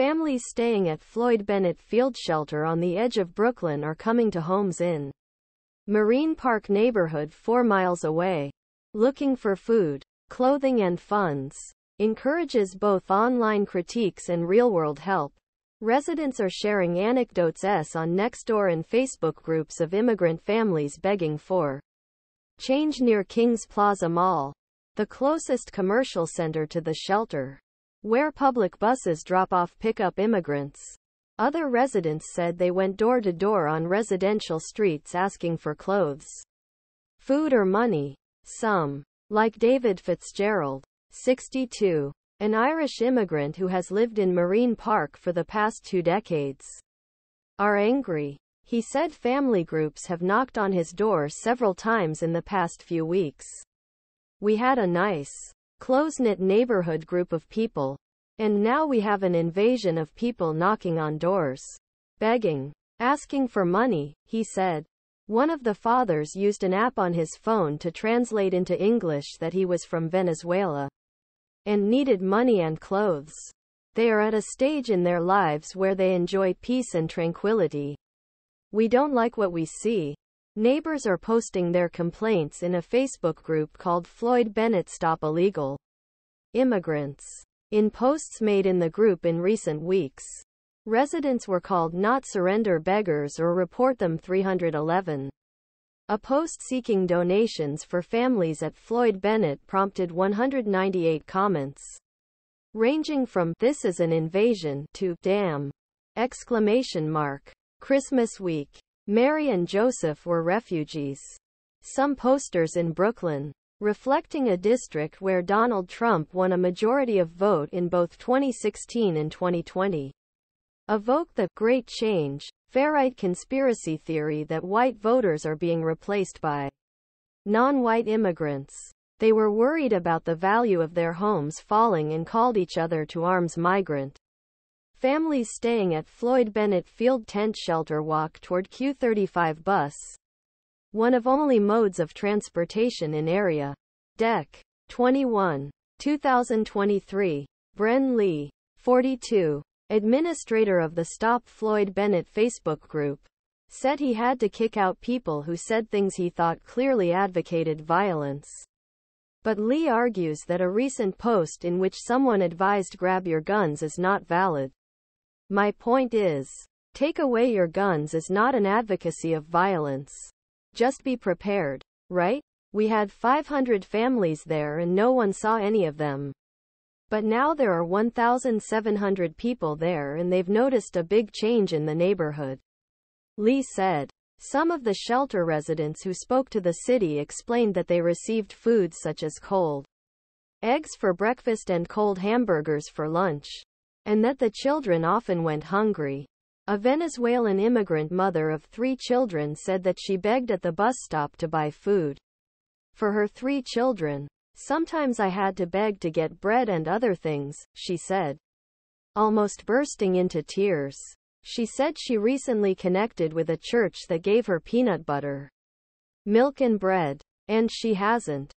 Families staying at Floyd Bennett Field Shelter on the edge of Brooklyn are coming to homes in Marine Park neighborhood 4 miles away. Looking for food, clothing and funds. Encourages both online critiques and real-world help. Residents are sharing anecdotes on Nextdoor and Facebook groups of immigrant families begging for change near Kings Plaza Mall, the closest commercial center to the shelter, where public buses drop off pickup immigrants. Other residents said they went door to door on residential streets asking for clothes, food or money. Some, like David Fitzgerald, 62, an Irish immigrant who has lived in Marine Park for the past 2 decades, are angry. He said family groups have knocked on his door several times in the past few weeks. We had a nice, close-knit neighborhood group of people, and now we have an invasion of people knocking on doors, begging, asking for money, he said. One of the fathers used an app on his phone to translate into English that he was from Venezuela and needed money and clothes. They are at a stage in their lives where they enjoy peace and tranquility. We don't like what we see. Neighbors are posting their complaints in a Facebook group called Floyd Bennett Stop Illegal Immigrants. In posts made in the group in recent weeks, residents were called not surrender beggars or report them 311. A post seeking donations for families at Floyd Bennett prompted 198 comments, ranging from "this is an invasion" to "damn!" Christmas week. Mary and Joseph were refugees. Some posters in Brooklyn, reflecting a district where Donald Trump won a majority of vote in both 2016 and 2020, evoke the Great Change, far-right conspiracy theory that white voters are being replaced by non-white immigrants. They were worried about the value of their homes falling and called each other to arms. Migrant families staying at Floyd Bennett Field tent shelter walk toward Q35 bus, one of only modes of transportation in area. Dec. 21, 2023. Bren Lee, 42, administrator of the Stop Floyd Bennett Facebook group, said he had to kick out people who said things he thought clearly advocated violence. But Lee argues that a recent post in which someone advised grab your guns is not valid. My point is, take away your guns is not an advocacy of violence. Just be prepared, right? We had 500 families there and no one saw any of them. But now there are 1,700 people there and they've noticed a big change in the neighborhood. Lee said. Some of the shelter residents who spoke to the city explained that they received foods such as cold eggs for breakfast and cold hamburgers for lunch, and that the children often went hungry. A Venezuelan immigrant mother of 3 children said that she begged at the bus stop to buy food for her 3 children. Sometimes I had to beg to get bread and other things, she said, almost bursting into tears. She said she recently connected with a church that gave her peanut butter, milk and bread, and she hasn't